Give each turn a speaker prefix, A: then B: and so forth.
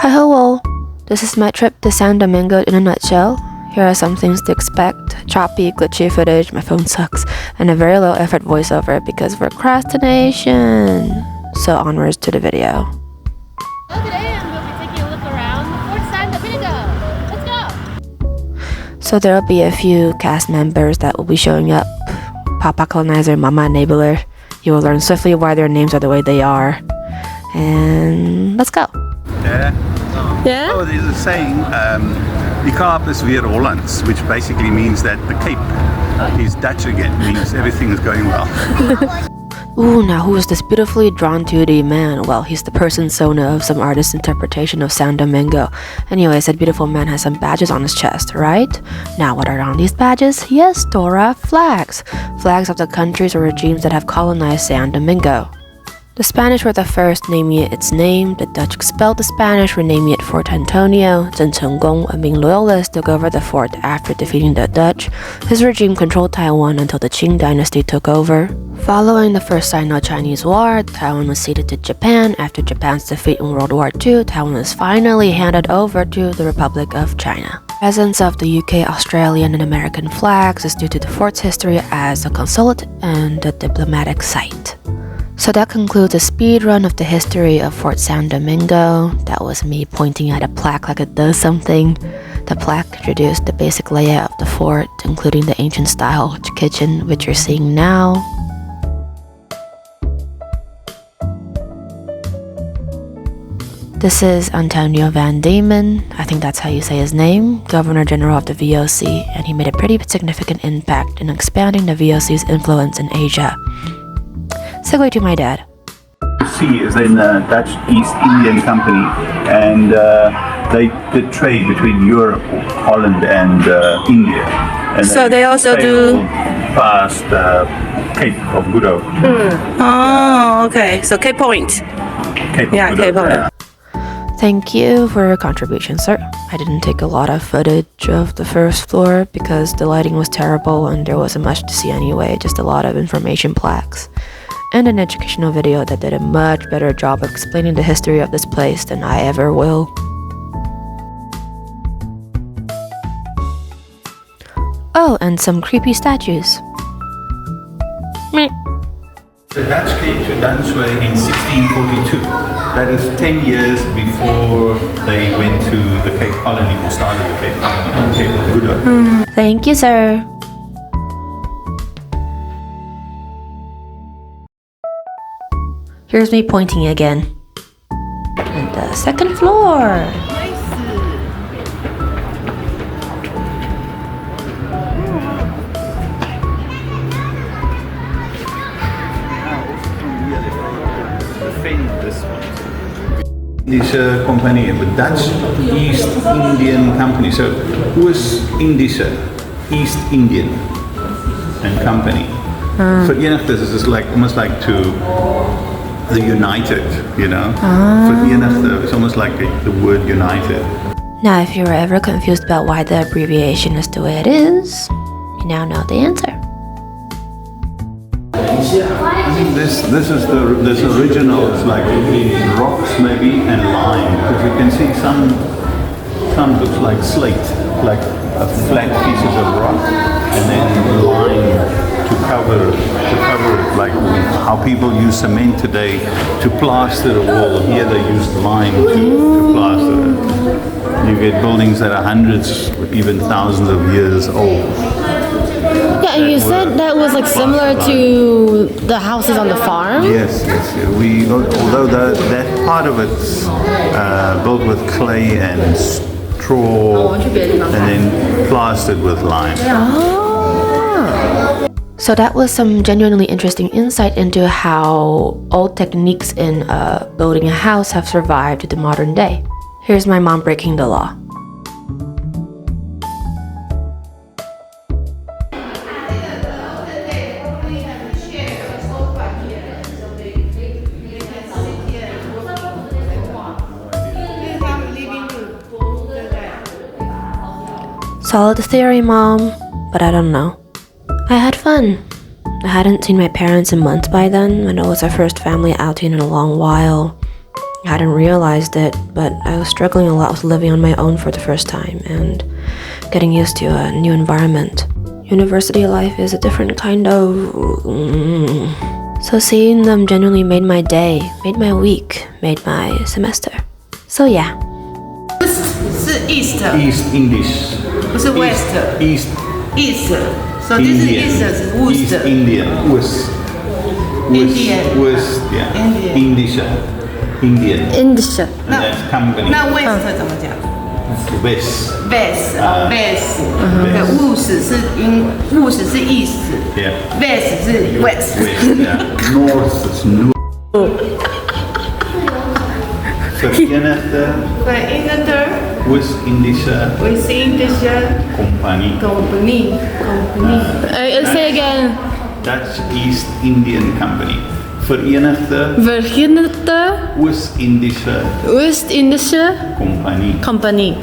A: Hi ho all! This is my trip to San Domingo in a nutshell. Here are some things to expect: choppy, glitchy footage, my phone sucks, and a very low effort voiceover because procrastination. So onwards to the video.
B: Today we'll be taking a look around Fort San Domingo. Let's go!
A: So there will be a few cast members that will be showing up. Papa Colonizer, Mama Enabler. You will learn swiftly why their names are the way they are. And let's go!
C: Yeah? Oh, there's a saying, die Kaap is weer Hollands, which basically means that the Cape is Dutch again, means everything is going well.
A: Ooh, now who is this beautifully drawn 2D man? Well, he's the persona of some artist's interpretation of San Domingo. Anyways, that beautiful man has some badges on his chest, right? Now, what are on these badges? Yes, Dora, flags. Flags of the countries or regimes that have colonized San Domingo. The Spanish were the first naming it its name. The Dutch expelled the Spanish, renaming it Fort Antonio. Zheng Chenggong, a Ming loyalist, took over the fort after defeating the Dutch. His regime controlled Taiwan until the Qing dynasty took over. Following the First Sino-Chinese War, Taiwan was ceded to Japan. After Japan's defeat in World War II, Taiwan was finally handed over to the Republic of China. Presence of the UK, Australian, and American flags is due to the fort's history as a consulate and a diplomatic site. So that concludes a speed run of the history of Fort San Domingo. That was me pointing at a plaque like it does something. The plaque introduced the basic layout of the fort, including the ancient style kitchen, which you're seeing now. This is Antonio Van Diemen, I think that's how you say his name, Governor General of the VOC, and he made a pretty significant impact in expanding the VOC's influence in Asia. Segue to my dad.
C: Sea is in the Dutch East Indian Company, and they did trade between Europe, Holland, and India. And
D: so they also do
C: past Cape of Good Hope.
D: Oh, okay. So Cape Point.
C: Cape
D: Yeah, Cape Point.
A: Thank you for your contribution, sir. I didn't take a lot of footage of the first floor because the lighting was terrible and there wasn't much to see anyway, just a lot of information plaques. And an educational video that did a much better job of explaining the history of this place than I ever will. Oh, and some creepy statues. Meh.
C: The Dutch came to Dunsway in 1642. That is 10 years before they went to the Cape Colony or started the Cape Colony, Cape of Good Hope.
A: Thank you, sir. Here's me pointing again. And the second floor.
C: Indische Company, the Dutch East Indian Company. So who is Indische? East Indian and Company. Verenigd is just like almost like to the United, you know. Verenigd is almost like the word United.
A: Now, if you were ever confused about why the abbreviation is the way it is, you now know the answer.
C: I think this is this original. It's like rocks maybe and lime, because you can see some looks like slate, like flat pieces of rock, and then lime to cover it, like how people use cement today to plaster a wall. Here they use lime to plaster it. You get buildings that are hundreds, even thousands of years old.
B: Yeah, and you said that was like similar to the houses on the farm?
C: Yes. Although that part of it's built with clay and straw and then plastered with lime.
A: So that was some genuinely interesting insight into how old techniques in building a house have survived to the modern day. Here's my mom breaking the law. Solid theory, Mom, but I don't know. I had fun. I hadn't seen my parents in months by then, and it was our first family outing in a long while. I hadn't realized it, but I was struggling a lot with living on my own for the first time and getting used to a new environment. University life is a different kind of... So seeing them genuinely made my day, made my week, made my semester. So yeah.
D: 是 East，
C: East Indies.
D: 不是 West。
C: East
D: East。So this is
C: Indian.
D: East 是 West。
C: East Indian. West.
D: Indian.
C: West, yeah.
D: Indian.
C: Indisha. Indian.
B: Indisha.
C: And that's company.
D: 那 West 怎么讲
C: West.
D: ？West 哦 ，West。对 ，West 是 West 是 East，
C: Yeah.
D: West 是 West。
C: West, yeah. North is North. Verenigde
D: Verenigde
C: West-Indische
D: West-Indische
C: Compagnie.
D: Company.
B: Say again.
C: Dutch East Indian Company. Verenigde
B: Verenigde
C: West-Indische
B: West-Indische
C: Compagnie.
B: Company.